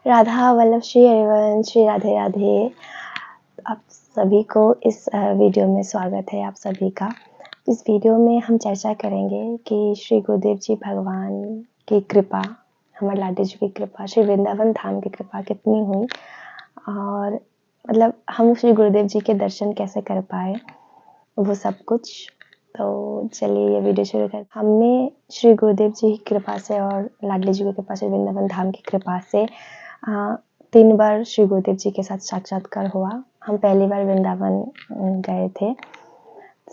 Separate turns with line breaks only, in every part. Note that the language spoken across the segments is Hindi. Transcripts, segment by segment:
राधा वल्लभ श्री हरिवंश श्री राधे राधे। आप सभी को इस वीडियो में स्वागत है आप सभी का। इस वीडियो में हम चर्चा करेंगे कि श्री गुरुदेव जी भगवान की कृपा, हमारे लाडली जी की कृपा, श्री वृंदावन धाम की कृपा कितनी हुई और मतलब हम श्री गुरुदेव जी के दर्शन कैसे कर पाए, वो सब कुछ। तो चलिए ये वीडियो शुरू करते। हमने श्री गुरुदेव जी की कृपा से और लाडली जी की कृपा से, वृंदावन धाम की कृपा से 3 बार श्री गुरुदेव जी के साथ साक्षात्कार हुआ। हम पहली बार वृंदावन गए थे।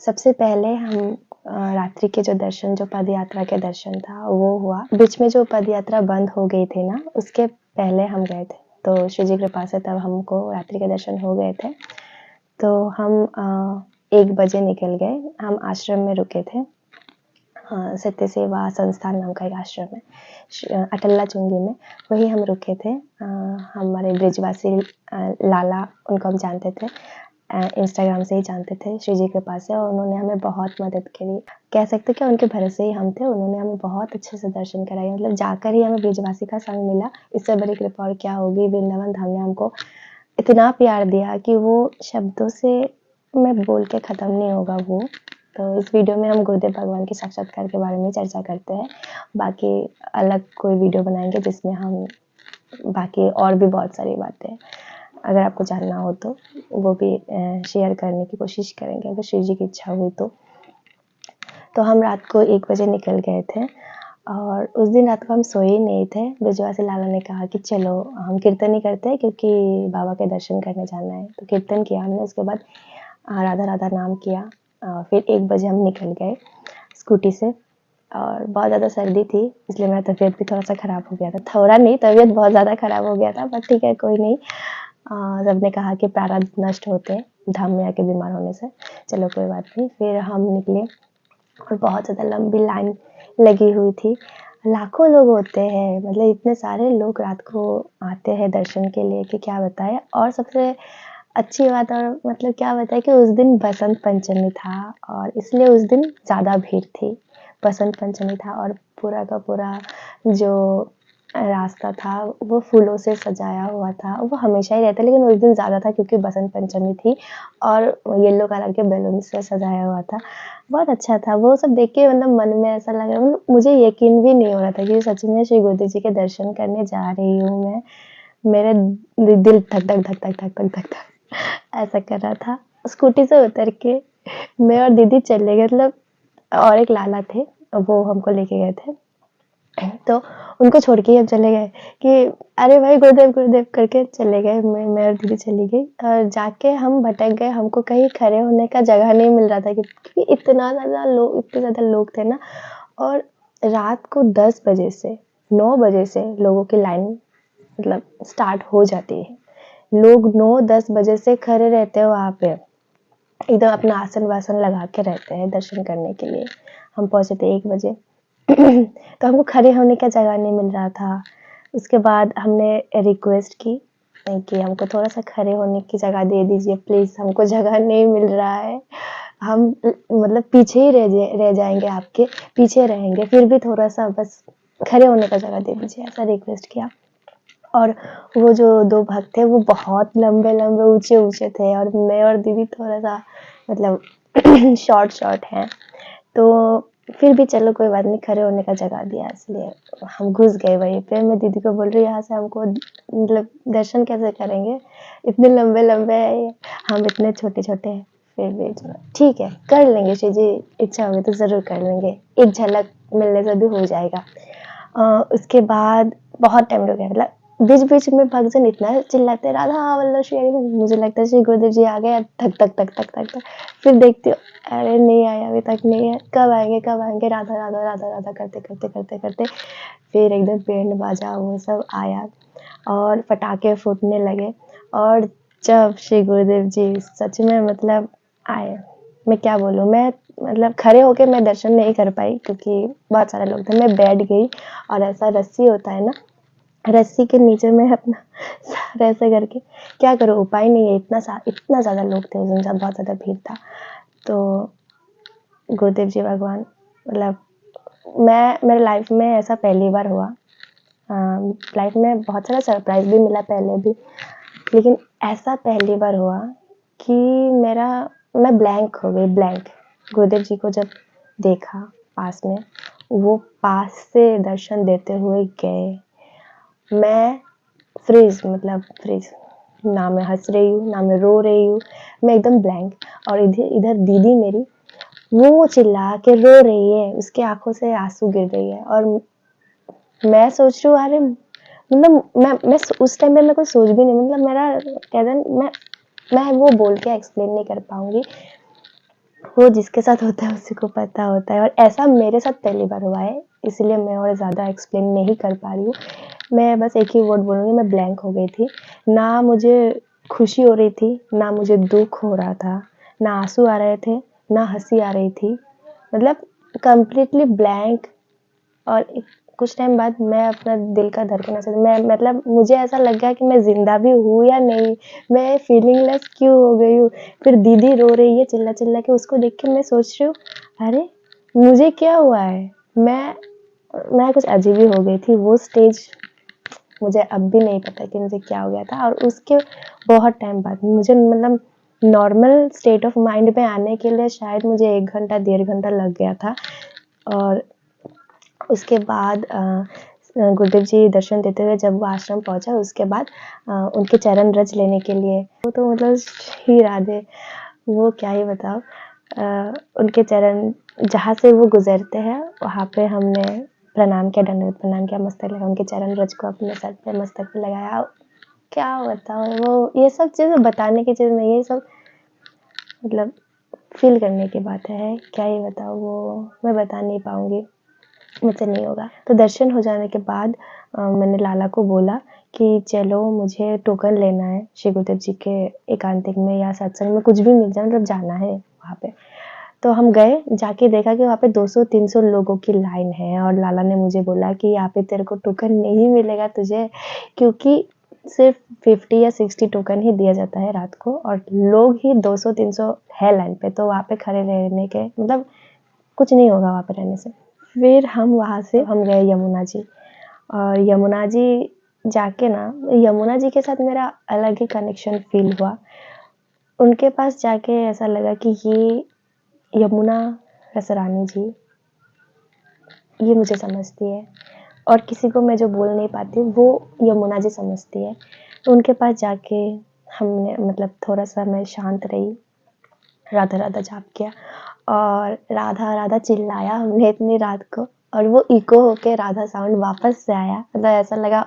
सबसे पहले हम रात्रि के जो दर्शन, जो पद यात्रा के दर्शन था वो हुआ। बीच में जो पद यात्रा बंद हो गई थी ना, उसके पहले हम गए थे, तो श्री जी कृपा से तब हमको रात्रि के दर्शन हो गए थे। तो हम 1 बजे निकल गए। हम आश्रम में रुके थे, सत्य सेवा संस्थान नाम का एक आश्रम है अटल्ला चुंगी में, वही हम रुके थे। हमारे ब्रिजवासी लाला, उनको हम जानते थे, इंस्टाग्राम से ही जानते थे श्री जी के पास से, और उन्होंने हमें बहुत मदद करी। कह सकते कि उनके भरोसे ही हम थे। उन्होंने हमें बहुत अच्छे से दर्शन कराए, मतलब जाकर ही हमें ब्रिजवासी का संग मिला। इससे बड़ी कृपा और क्या होगी। वृंदावन धाम ने हमको इतना प्यार दिया कि वो शब्दों से मैं बोल के ख़त्म नहीं होगा वो। तो इस वीडियो में हम गुरुदेव भगवान के साक्षात्कार के बारे में चर्चा करते हैं। बाकी अलग कोई वीडियो बनाएंगे जिसमें हम बाकी और भी बहुत सारी बातें, अगर आपको जानना हो तो वो भी शेयर करने की कोशिश करेंगे, अगर श्री जी की इच्छा हुई तो हम रात को 1 बजे निकल गए थे और उस दिन रात को हम सोए ही नहीं थे। ब्रिजवासी लाला ने कहा कि चलो हम कीर्तन ही करते हैं, क्योंकि बाबा के दर्शन करने जाना है। तो कीर्तन किया हमने, उसके बाद राधा राधा नाम किया। फिर 1 बजे हम निकल गए स्कूटी से, और बहुत ज़्यादा सर्दी थी इसलिए मेरा तबीयत भी थोड़ा सा ख़राब हो गया था। थोड़ा नहीं, तबीयत बहुत ज़्यादा ख़राब हो गया था, बट ठीक है, कोई नहीं। सबने कहा कि प्रारब्ध नष्ट होते हैं धाम में आके बीमार होने से, चलो कोई बात नहीं। फिर हम निकले और बहुत ज़्यादा लंबी लाइन लगी हुई थी। लाखों लोग होते हैं, मतलब इतने सारे लोग रात को आते हैं दर्शन के लिए कि क्या बताएं। और सबसे अच्छी बात, और मतलब क्या बताएं, कि उस दिन बसंत पंचमी था और इसलिए उस दिन ज़्यादा भीड़ थी। बसंत पंचमी था और पूरा का पूरा जो रास्ता था वो फूलों से सजाया हुआ था। वो हमेशा ही रहता है, लेकिन उस दिन ज़्यादा था क्योंकि बसंत पंचमी थी और येलो कलर के बैलून से सजाया हुआ था। बहुत अच्छा था वो सब देख के, मतलब मन में ऐसा लग रहा, मतलब मुझे यकीन भी नहीं हो रहा था कि सच में श्री गुरुदेव जी के दर्शन करने जा रही हूँ मैं। मेरे दिल धक धक धक धक धक धक धक धक ऐसा कर रहा था। स्कूटी से उतर के मैं और दीदी चले गए, मतलब और एक लाला थे, वो हमको लेके गए थे। तो उनको छोड़ के हम चले गए कि अरे भाई गुरुदेव गुरुदेव करके चले गए। मैं और दीदी चली गई और जाके हम भटक गए। हमको कहीं खड़े होने का जगह नहीं मिल रहा था क्योंकि इतने ज़्यादा लोग थे ना। और रात को 10 बजे से 9 बजे से लोगों की लाइन मतलब स्टार्ट हो जाती है। लोग 9-10 बजे से खड़े रहते हैं वहाँ पे, एकदम अपना आसन वासन लगा के रहते हैं दर्शन करने के लिए। हम पहुँचे थे 1 बजे तो हमको खड़े होने का जगह नहीं मिल रहा था। उसके बाद हमने रिक्वेस्ट की कि हमको थोड़ा सा खड़े होने की जगह दे दीजिए प्लीज़, हमको जगह नहीं मिल रहा है, हम मतलब पीछे ही रह जाएंगे, आपके पीछे रहेंगे, फिर भी थोड़ा सा बस खड़े होने का जगह दे दीजिए, ऐसा रिक्वेस्ट किया। और वो जो 2 भक्त थे वो बहुत लंबे लंबे ऊंचे ऊंचे थे और मैं और दीदी थोड़ा सा मतलब शॉर्ट हैं। तो फिर भी चलो कोई बात नहीं, खड़े होने का जगह दिया इसलिए हम घुस गए वहीं पे। मैं दीदी को बोल रही यहाँ से हमको मतलब दर्शन कैसे करेंगे, इतने लंबे लंबे है ये, हम इतने छोटे छोटे हैं। फिर भी चलो ठीक है, कर लेंगे, श्री जी इच्छा होगी तो ज़रूर कर लेंगे, एक झलक मिलने से भी हो जाएगा। उसके बाद बहुत टाइम लग गया, मतलब बीच बीच में भक्तजन इतना चिल्लाते राधा वल्लभ श्री हरिवंश, मुझे लगता है श्री गुरुदेव जी आ गए, थक थक थक थक थक थक। फिर देखती हूँ अरे नहीं आया, अभी तक नहीं है, कब आएंगे, राधा राधा राधा राधा करते करते करते करते फिर एकदम बैंड बाजा वो सब आया और पटाखे फूटने लगे। और जब श्री गुरुदेव जी सच में मतलब आए, मैं क्या बोलूँ, मैं मतलब खड़े होके मैं दर्शन नहीं कर पाई क्योंकि बहुत सारे लोग थे। मैं बैठ गई और ऐसा रस्सी होता है ना, रस्सी के नीचे में अपना सर ऐसे करके, क्या करूँ, उपाय नहीं है, इतना ज़्यादा लोग थे उस दिन, बहुत ज़्यादा भीड़ था। तो गुरुदेव जी भगवान, मतलब मेरे लाइफ में ऐसा पहली बार हुआ लाइफ में बहुत सारा सरप्राइज़ भी मिला पहले भी, लेकिन ऐसा पहली बार हुआ कि मैं ब्लैंक हो गई, ब्लैंक। गुरुदेव जी को जब देखा पास में, वो पास से दर्शन देते हुए गए, मैं फ्रीज़, ना मैं हँस रही हूँ, ना मैं रो रही हूँ, मैं एकदम ब्लैंक। और इधर दीदी मेरी, वो चिल्ला के रो रही है, उसकी आँखों से आँसू गिर रही है, और मैं सोच रही हूँ अरे मतलब मैं उस टाइम पे मैं कुछ सोच भी नहीं, मतलब मेरा कहते हैं मैं वो बोल के एक्सप्लेन नहीं कर पाऊँगी। वो जिसके साथ होता है उसी को पता होता है, और ऐसा मेरे साथ पहली बार हुआ है, इसलिए मैं और ज़्यादा एक्सप्लेन नहीं कर पा रही हूँ। मैं बस एक ही वर्ड बोलूँगी, मैं ब्लैंक हो गई थी। ना मुझे खुशी हो रही थी, ना मुझे दुःख हो रहा था, ना आँसू आ रहे थे, ना हँसी आ रही थी। मतलब कंप्लीटली ब्लैंक। और कुछ टाइम बाद मैं अपना दिल का धड़कन ऐसे, मैं मतलब मुझे ऐसा लग गया कि मैं ज़िंदा भी हूँ या नहीं, मैं फीलिंगलेस क्यों हो गई हूँ। फिर दीदी रो रही है चिल्ला-चिल्ला के, उसको देख के मैं सोच रही हूँ, अरे! मुझे क्या हुआ है? मैं कुछ अजीब ही हो गई थी। वो स्टेज मुझे अब भी नहीं पता कि मुझे क्या हो गया था, और उसके बहुत टाइम बाद मुझे मतलब नॉर्मल स्टेट ऑफ माइंड में आने के लिए शायद मुझे 1 घंटा, डेढ़ घंटा लग गया था। और उसके बाद गुरुदेव जी दर्शन देते हुए जब वो आश्रम पहुँचा, उसके बाद उनके चरण रज लेने के लिए, वो तो मतलब ही राधे, वो क्या ही बताऊँ। उनके चरण जहाँ से वो गुज़रते हैं, वहाँ पे हमने प्रणाम किया, दंडवत प्रणाम किया, मस्तक लगा, उनके चरण रज को अपने सर पे, मस्तक पे लगाया। क्या बताऊँ, वो ये सब चीज़ें बताने की चीज़ नहीं है, ये सब मतलब फ़ील करने की बात है। क्या ही बताऊँ, वो मैं बता नहीं पाऊँगी, मुझसे नहीं होगा। तो दर्शन हो जाने के बाद मैंने लाला को बोला कि चलो मुझे टोकन लेना है श्री गुरुदेव जी के एकांतिक में या सत्संग में, कुछ भी मिल जाए, मतलब जाना है वहाँ पे। तो हम गए, जाके देखा कि वहाँ पे 200-300 लोगों की लाइन है, और लाला ने मुझे बोला कि यहाँ पे तेरे को टोकन नहीं मिलेगा तुझे, क्योंकि सिर्फ 50 या 60 टोकन ही दिया जाता है रात को, और लोग ही 200-300 है लाइन पे, तो वहाँ पे खड़े रहने के मतलब कुछ नहीं होगा वहाँ पे रहने से। फिर हम वहाँ से हम गए यमुना जी, और यमुना जी जाके ना, यमुना जी के साथ मेरा अलग ही कनेक्शन फ़ील हुआ। उनके पास जाके ऐसा लगा कि ये यमुना रसरानी जी, ये मुझे समझती है, और किसी को मैं जो बोल नहीं पाती वो यमुना जी समझती है। तो उनके पास जाके हमने मतलब थोड़ा-सा मैं शांत रही, राधा राधा जाप किया, और राधा राधा चिल्लाया हमने इतनी रात को, और वो इको होके राधा साउंड वापस से आया। मतलब ऐसा लगा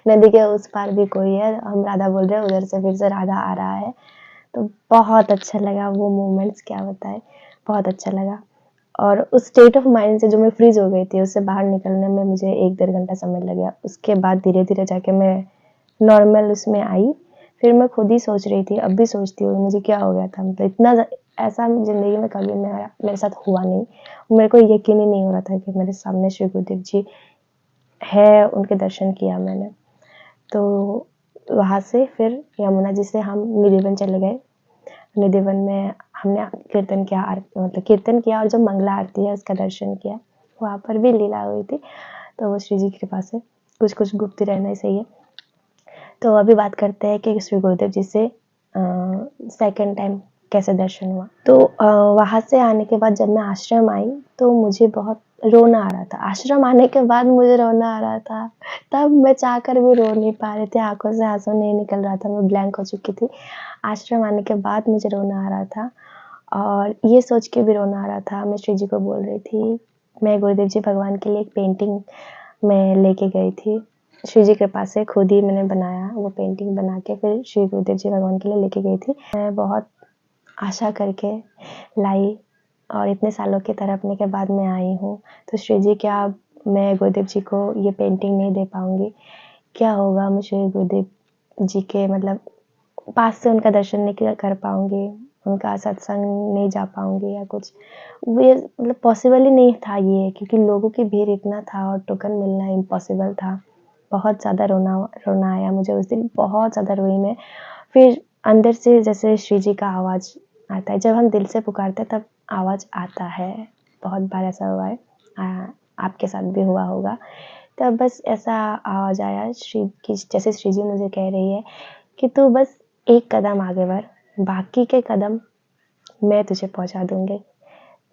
नदी के उस पार भी कोई है, हम राधा बोल रहे हैं, उधर से फिर से राधा आ रहा है। तो बहुत अच्छा लगा वो मोमेंट्स, क्या बताएँ, बहुत अच्छा लगा। और उस स्टेट ऑफ माइंड से जो मैं फ्रीज़ हो गई थी, उससे बाहर निकलने में मुझे 1 डेढ़ घंटा समय लग गया। उसके बाद धीरे-धीरे जाके मैं नॉर्मल उसमें आई। फिर मैं खुद ही सोच रही थी, अब भी सोचती हूँ मुझे क्या हो गया था, मतलब इतना ऐसा ज़िंदगी में कभी मेरे साथ हुआ नहीं। मेरे को यकीन ही नहीं हो रहा था कि मेरे सामने श्री गुरुदेव जी है, उनके दर्शन किया मैंने। तो वहाँ से फिर यमुना जी से हम निधिवन चले गए। निधिवन में हमने कीर्तन किया, मतलब कीर्तन किया, और जो मंगला आरती है उसका दर्शन किया। वहाँ पर भी लीला हुई थी, तो वो श्री जी की कृपा से कुछ-कुछ गुप्त रहना ही सही है। तो अभी बात करते हैं कि श्री गुरुदेव जी से सेकंड टाइम कैसे दर्शन हुआ। तो वहाँ से आने के बाद जब मैं आश्रम आई, तो मुझे बहुत रोना आ रहा था। आश्रम आने के बाद मुझे रोना आ रहा था, तब मैं चाहकर भी रो नहीं पा रही थी, आँखों से आँसू नहीं निकल रहा था, मैं ब्लैंक हो चुकी थी। आश्रम आने के बाद मुझे रोना आ रहा था, और ये सोच के भी रोना आ रहा था, मैं श्री जी को बोल रही थी, मैं गुरुदेव जी भगवान के लिए एक पेंटिंग मैं लेके गई थी। श्री जी कृपा से खुद ही मैंने बनाया, वो पेंटिंग बना के फिर श्री गुरुदेव जी भगवान के लिए लेके गई थी। मैं बहुत आशा करके लाई, और इतने सालों की तड़पने के बाद मैं आई हूँ। तो श्री जी, क्या मैं गुरुदेव जी को ये पेंटिंग नहीं दे पाऊँगी? क्या होगा, मैं श्री गुरुदेव जी के मतलब पास से उनका दर्शन नहीं कर पाऊँगी, उनका सत्संग नहीं जा पाऊँगी या कुछ। ये मतलब पॉसिबल ही नहीं था ये, क्योंकि लोगों की भीड़ इतना था और टोकन मिलना इम्पॉसिबल था। बहुत ज़्यादा रोना आया मुझे उस दिन, बहुत ज़्यादा रोई मैं। फिर अंदर से जैसे श्री जी का आवाज़ आता है, जब हम दिल से पुकारते हैं तब आवाज़ आता है। बहुत बार ऐसा हुआ है, आपके साथ भी हुआ होगा तब बस ऐसा आवाज़ आया श्री कि जैसे श्री जी मुझे कह रही है कि तू बस एक कदम आगे बढ़, बाकी के कदम मैं तुझे पहुँचा दूँगी।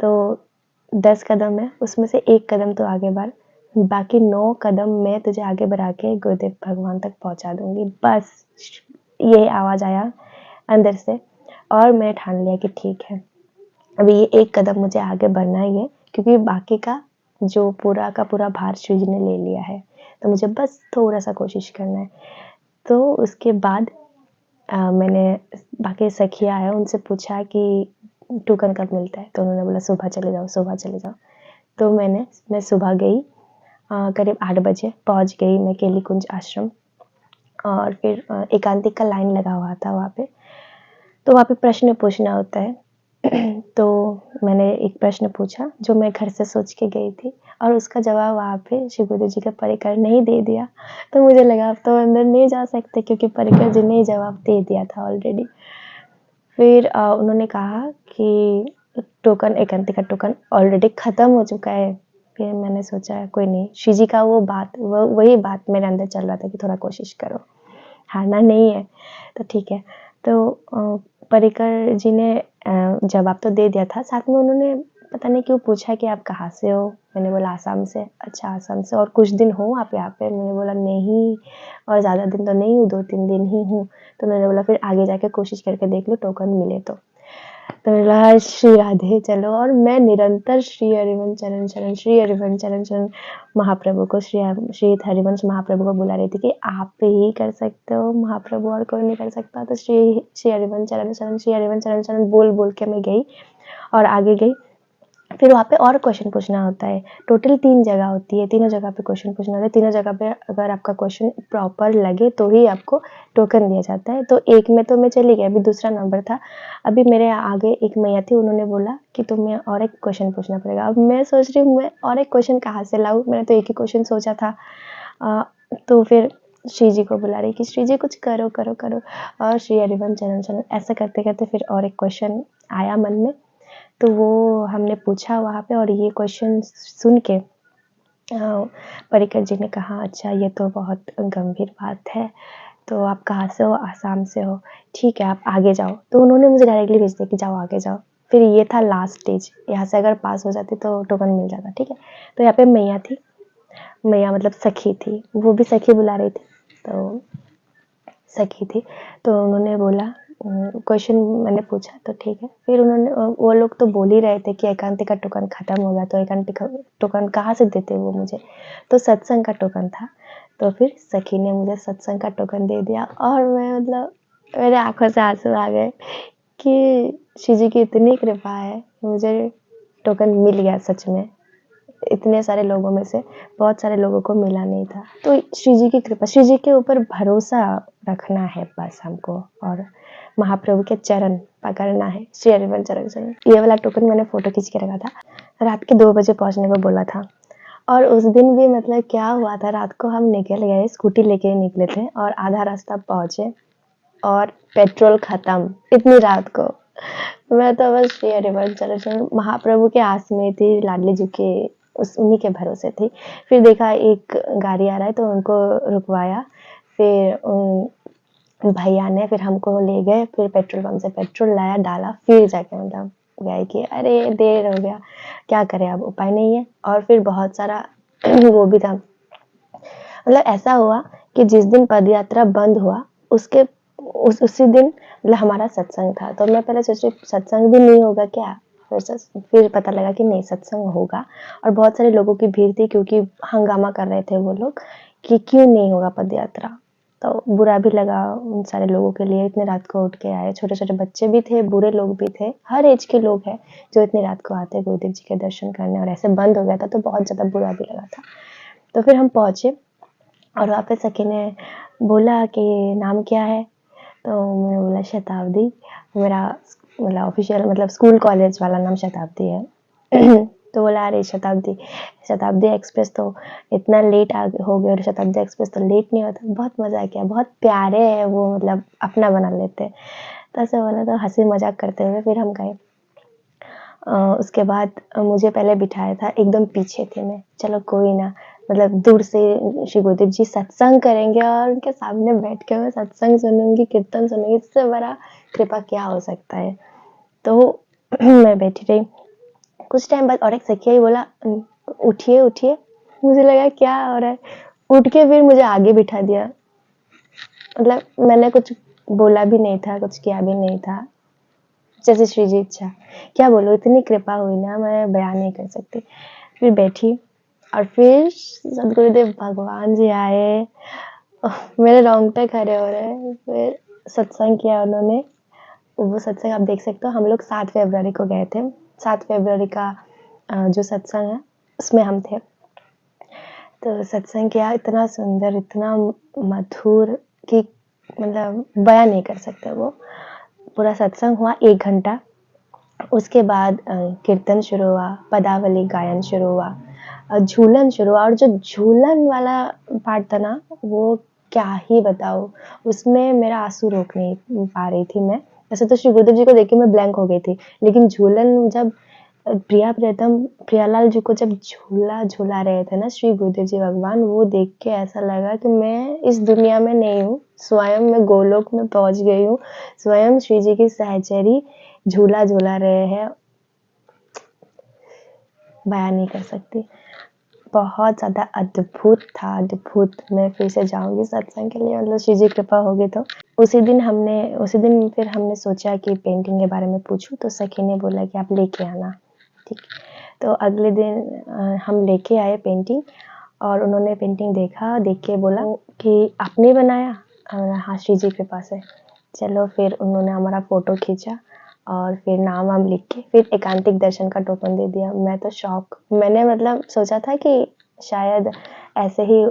तो 10 कदम है, उसमें से 1 कदम तू आगे बढ़, बाकी 9 कदम मैं तुझे आगे बढ़ा के गुरुदेव भगवान तक पहुँचा दूँगी। बस ये आवाज़ आया अंदर से और मैंने ठान लिया कि ठीक है, अभी ये 1 कदम मुझे आगे बढ़ना ही है, क्योंकि बाकी का जो पूरा का पूरा भार श्री जी ने ले लिया है, तो मुझे बस थोड़ा-सा कोशिश करना है। तो उसके बाद मैंने बाकी सखियाँ हैं उनसे पूछा कि टोकन कब मिलता है? तो उन्होंने बोला सुबह चले जाओ, सुबह चले जाओ। तो मैं सुबह गई, करीब 8 बजे पहुँच गई मैं केली कुंज आश्रम, और फिर एकांतिक का लाइन लगा हुआ था वहाँ पे। तो वहाँ पे प्रश्न पूछना होता है। तो मैंने एक प्रश्न पूछा जो मैं घर से सोच के गई थी, और उसका जवाब वहाँ पे श्री गुरुदेव जी का परिकर ने ही दे दिया। तो मुझे लगा अब तो अंदर नहीं जा सकते, क्योंकि परिकर जी ने ही जवाब दे दिया था ऑलरेडी। फिर उन्होंने कहा कि टोकन एकांतिक का टोकन ऑलरेडी ख़त्म हो चुका है। फिर मैंने सोचा कोई नहीं, श्री जी का वही बात मेरे अंदर चल रहा था कि थोड़ा कोशिश करो, हारना नहीं है। तो ठीक है। तो पर्रिकर जी ने जवाब तो दे दिया था, साथ में उन्होंने पता नहीं क्यों पूछा कि आप कहाँ से हो? मैंने बोला आसाम से। अच्छा आसाम से, और कुछ दिन हो आप यहाँ पे? मैंने बोला नहीं, और ज़्यादा दिन तो नहीं हूँ, 2-3 दिन ही हूँ। तो उन्होंने बोला फिर आगे जाके कोशिश करके देख लो टोकन मिले तो। तो मैंने बोला श्री राधे चलो, और मैं निरंतर श्री हरिवंश चरण चरण, श्री हरिवंश चरण चरण महाप्रभु को, श्री हरिवंश महाप्रभु को बुला रही थी कि आप ही कर सकते हो महाप्रभु, और कोई नहीं कर सकता। तो श्री हरिवंश चरण चरण, श्री हरिवंश चरण चरण बोल बोल के मैं गई और आगे गई। फिर वहाँ पे और क्वेश्चन पूछना होता है। टोटल 3 जगह होती है, तीनों जगह पे क्वेश्चन पूछना होता है। तीनों जगह पे अगर आपका क्वेश्चन प्रॉपर लगे तो ही आपको टोकन दिया जाता है। तो एक में तो मैं चली गई, अभी दूसरा नंबर था। अभी मेरे आगे एक मैया थी, उन्होंने बोला कि तुम्हें और एक क्वेश्चन पूछना पड़ेगा। अब मैं सोच रही हूँ मैं और एक क्वेश्चन कहाँ से लाऊँ? मैंने तो एक ही क्वेश्चन सोचा था। तो फिर श्री जी को बुला रही कि श्री जी कुछ करो, करो, करो, और श्री हरिवंश चरण चरण ऐसा करते-करते फिर और एक क्वेश्चन आया मन में। तो वो हमने पूछा वहाँ पे, और ये क्वेश्चन सुन के पर्रिकर जी ने कहा अच्छा ये तो बहुत गंभीर बात है, तो आप कहाँ से हो? आसाम से हो, ठीक है आप आगे जाओ। तो उन्होंने मुझे डायरेक्टली भेज दिया कि जाओ आगे जाओ। फिर ये था लास्ट स्टेज, यहाँ से अगर पास हो जाती तो टोकन मिल जाता, ठीक है। तो यहाँ पे मैया थी, मैया मतलब सखी थी, वो भी सखी बुला रही थी, तो सखी थी। तो उन्होंने बोला क्वेश्चन मैंने पूछा तो ठीक है। फिर उन्होंने वो लोग तो बोल ही रहे थे कि एकांतिक का टोकन ख़त्म हो गया, तो एकांतिक का टोकन कहाँ से देते वो मुझे? तो सत्संग का टोकन था। तो फिर सखी ने मुझे सत्संग का टोकन दे दिया, और मैं मतलब मेरे आँखों से आँसू आ गए कि श्री जी की इतनी कृपा है, मुझे टोकन मिल गया सच में। इतने सारे लोगों में से बहुत सारे लोगों को मिला नहीं था। तो श्री जी की कृपा, श्री जी के ऊपर भरोसा रखना है बस हमको, और महाप्रभु के चरण पकड़ना है, श्री हरिवंश चरण चरण। ये वाला टोकन मैंने फ़ोटो खींच के रखा था। रात के 2 बजे पहुँचने को बोला था, और उस दिन भी मतलब क्या हुआ था, रात को हम निकल गए, स्कूटी लेके निकले थे और आधा रास्ता पहुँचे और पेट्रोल ख़त्म, इतनी रात को। मैं तो बस श्री हरिवंश चरण चरण महाप्रभु के आस में थी, लाडली जी के उन्हीं के भरोसे थी। फिर देखा एक गाड़ी आ रहा है तो उनको रुकवाया, फिर भैया ने फिर हमको ले गए, फिर पेट्रोल पंप से पेट्रोल लाया, डाला, फिर जाके मतलब गए कि अरे देर हो गया, क्या करें अब उपाय नहीं है। और फिर बहुत सारा वो भी था, मतलब ऐसा हुआ कि जिस दिन पदयात्रा बंद हुआ उसके उसी दिन मतलब हमारा सत्संग था। तो मैं पहले सोच रही सत्संग भी नहीं होगा क्या? फिर पता लगा कि नहीं सत्संग होगा, और बहुत सारे लोगों की भीड़ थी, क्योंकि हंगामा कर रहे थे वो लोग कि क्यों नहीं होगा पदयात्रा। तो बुरा भी लगा उन सारे लोगों के लिए, इतने रात को उठ के आए, छोटे-छोटे बच्चे भी थे, बूढ़े लोग भी थे, हर एज के लोग हैं जो इतनी रात को आते हैं गुरुदेव जी के दर्शन करने, और ऐसे बंद हो गया था तो बहुत ज़्यादा बुरा भी लगा था। तो फिर हम पहुँचे, और वहाँ पे सखी ने बोला कि नाम क्या है? तो मैंने बोला शताब्दी, मेरा मतलब ऑफिशियल मतलब स्कूल कॉलेज वाला नाम शताब्दी है। तो बोला अरे शताब्दी, शताब्दी एक्सप्रेस तो इतना लेट हो गया, और शताब्दी एक्सप्रेस तो लेट नहीं होता। बहुत मज़ा किया, बहुत प्यारे हैं वो, मतलब अपना बना लेते हैं। तो ऐसे बोला, तो हँसी मज़ाक करते हुए फिर हम गए। उसके बाद मुझे पहले बिठाया था, एकदम पीछे थी मैं, चलो कोई ना, मतलब दूर से श्री गुरुदेव जी सत्संग करेंगे और उनके सामने बैठ के मैं सत्संग सुनूंगी, कीर्तन सुनूंगी, इससे बड़ा कृपा क्या हो सकता है। तो मैं बैठी रही। कुछ टाइम बाद और एक सखिया ही बोला, उठिए उठिए। मुझे लगा क्या हो रहा है, उठ के फिर मुझे आगे बिठा दिया। मतलब मैंने कुछ बोला भी नहीं था, कुछ किया भी नहीं था, जैसे श्री जी इच्छा। क्या बोलो, इतनी कृपा हुई ना, मैं बयान नहीं कर सकती। फिर बैठी और फिर सदगुरुदेव भगवान जी आए, मेरे रोंगटे खड़े हो रहे हैं। फिर सत्संग किया उन्होंने। वो सत्संग आप देख सकते हो, हम लोग 7 फरवरी को गए थे। 7 फरवरी का जो सत्संग है उसमें हम थे। तो सत्संग किया, इतना सुंदर, इतना मधुर कि मतलब बयान नहीं कर सकते। वो पूरा सत्संग हुआ 1 घंटा। उसके बाद कीर्तन शुरू हुआ, पदावली गायन शुरू हुआ, झूलन शुरू हुआ। और जो झूलन वाला पार्ट था ना, वो क्या ही बताऊँ, उसमें मेरा आंसू रोक नहीं पा रही थी मैं। वैसे तो श्री गुरुदेव जी को देख के मैं ब्लैंक हो गई थी, लेकिन झूलन जब प्रिया प्रियतम प्रियालाल जी को जब झूला झूला रहे थे ना श्री गुरुदेव जी भगवान, वो देख के ऐसा लगा कि मैं इस दुनिया में नहीं हूँ, स्वयं मैं गोलोक में पहुंच गई हूँ। स्वयं श्री जी की सहचरी झूला झूला रहे हैं, बयान नहीं कर सकती। बहुत ज़्यादा अद्भुत था, अद्भुत। मैं फिर से जाऊंगी सत्संग के लिए, मतलब श्री जी कृपा होगी तो। उसी दिन फिर हमने सोचा कि पेंटिंग के बारे में पूछूं, तो सखी ने बोला कि आप लेके आना। ठीक। तो अगले दिन हम लेके आए पेंटिंग, और उन्होंने पेंटिंग देखा, देख के बोला कि आपने बनाया? हाँ, श्री जी कृपा से। चलो, फिर उन्होंने हमारा फोटो खींचा और फिर नाम वाम लिख के फिर एकांतिक दर्शन का टोकन दे दिया। मैं तो शॉक। मैंने मतलब सोचा था कि शायद ऐसे ही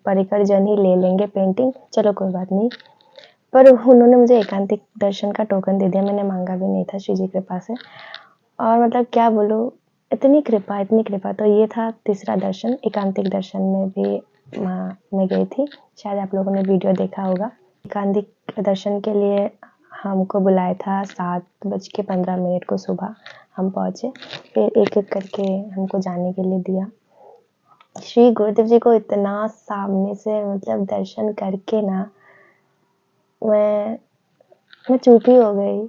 परिकर जन ही ले लेंगे पेंटिंग, चलो कोई बात नहीं। पर उन्होंने मुझे एकांतिक दर्शन का टोकन दे दिया, मैंने मांगा भी नहीं था श्री जी कृपा से। और मतलब क्या बोलूँ, इतनी कृपा, इतनी कृपा। तो ये था तीसरा दर्शन। एकांतिक दर्शन में भी मैं गई थी, शायद आप लोगों ने वीडियो देखा होगा। एकांतिक दर्शन के लिए हमको बुलाया था 7:15 को सुबह। हम पहुँचे, फिर एक एक करके हमको जाने के लिए दिया। श्री गुरुदेव जी को इतना सामने से मतलब दर्शन करके ना, मैं चुप ही हो गई,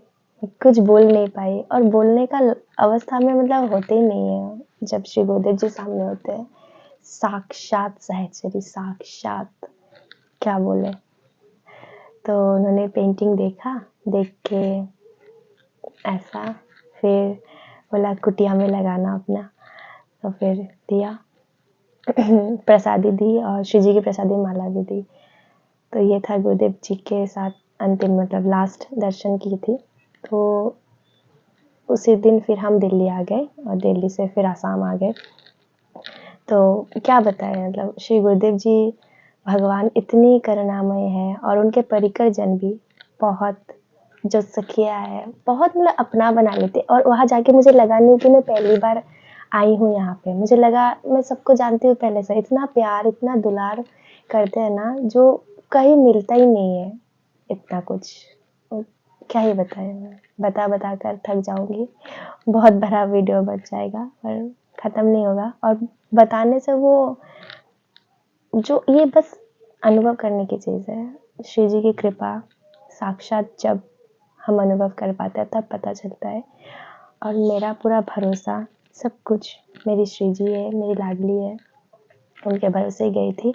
कुछ बोल नहीं पाई। और बोलने का अवस्था में मतलब होते ही नहीं है जब श्री गुरुदेव जी सामने होते हैं। साक्षात सहचरी, साक्षात, क्या बोले। तो उन्होंने पेंटिंग देखा, देख के ऐसा, फिर बोला कुटिया में लगाना अपना। तो फिर दिया, प्रसादी दी और श्री जी की प्रसादी माला भी दी। तो ये था गुरुदेव जी के साथ अंतिम, मतलब लास्ट दर्शन की थी। तो उसी दिन फिर हम दिल्ली आ गए और दिल्ली से फिर आसाम आ गए। तो क्या बताएं, मतलब श्री गुरुदेव जी भगवान इतनी करुणामय है, और उनके परिकर जन भी बहुत, जो सखिया है, बहुत मतलब अपना बना लेते। और वहाँ जाके मुझे लगा नहीं कि मैं पहली बार आई हूँ यहाँ पे, मुझे लगा मैं सबको जानती हूँ पहले से। इतना प्यार, इतना दुलार करते हैं ना, जो कहीं मिलता ही नहीं है। इतना कुछ क्या ही बताएं, मैं बता बता कर थक जाऊंगी। बहुत बड़ा वीडियो बच जाएगा, पर ख़त्म नहीं होगा। और बताने से वो, जो ये बस अनुभव करने की चीज़ है। श्री जी की कृपा साक्षात जब हम अनुभव कर पाते हैं तब पता चलता है। और मेरा पूरा भरोसा, सब कुछ मेरी श्री जी है, मेरी लाडली है, उनके भरोसे गई थी।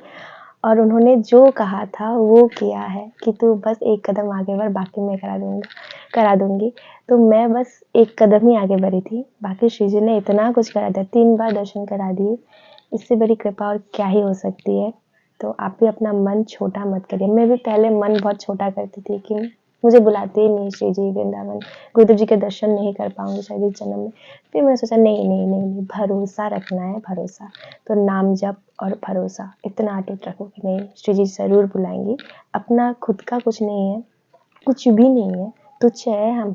और उन्होंने जो कहा था वो किया है कि तू बस एक कदम आगे बढ़, बाकी मैं करा दूंगी। तो मैं बस एक कदम ही आगे बढ़ी थी, बाकी श्री जी ने इतना कुछ करा दिया। 3 बार दर्शन करा दिए, इससे बड़ी कृपा और क्या ही हो सकती है। तो आप भी अपना मन छोटा मत करिए। मैं भी पहले मन बहुत छोटा करती थी कि मुझे बुलाते ही नहीं श्री जी वृंदावन, गुरुदेव जी के दर्शन नहीं कर पाऊंगी शायद इस जन्म में। फिर मैंने सोचा नहीं नहीं नहीं नहीं, भरोसा रखना है, भरोसा। तो नाम जप और भरोसा इतना अटूट रखो कि नहीं, श्री जी ज़रूर बुलाएंगी। अपना खुद का कुछ नहीं है, कुछ भी नहीं है, तुच्छ है हम।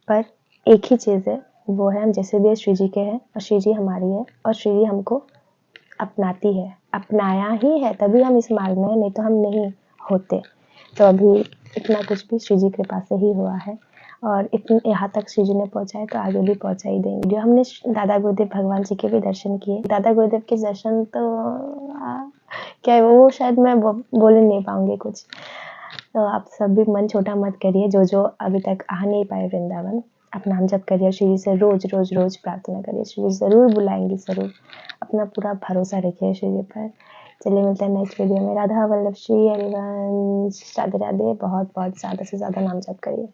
पर एक ही चीज़ है, वो है हम जैसे भी है श्री जी के हैं, और श्री जी हमारी है, और श्री जी हमको अपनाती है, अपनाया ही है तभी हम इस मार्ग में हैं, नहीं तो हम नहीं होते। तो अभी इतना कुछ भी श्री जी कृपा से ही हुआ है। और इतने यहाँ तक श्री जी ने पहुँचाए तो आगे भी पहुँचा ही देंगे। जो हमने दादा गुरुदेव भगवान जी के भी दर्शन किए। दादा गुरुदेव के दर्शन तो क्या है वो शायद मैं बोल ही नहीं पाऊँगी कुछ। तो आप सब भी मन छोटा मत करिए, जो अभी तक आ नहीं पाए वृंदावन, आप नाम जप करिए, श्री जी से रोज़ प्रार्थना करिए, श्री जी ज़रूर बुलाएँगे ज़रूर। अपना पूरा भरोसा रखिए श्री जी पर। चलिए मिलते हैं नेक्स्ट वीडियो में। राधा वल्लभ श्री हरिवंश। राधे राधे। बहुत ज़्यादा से ज़्यादा नाम जप करिए।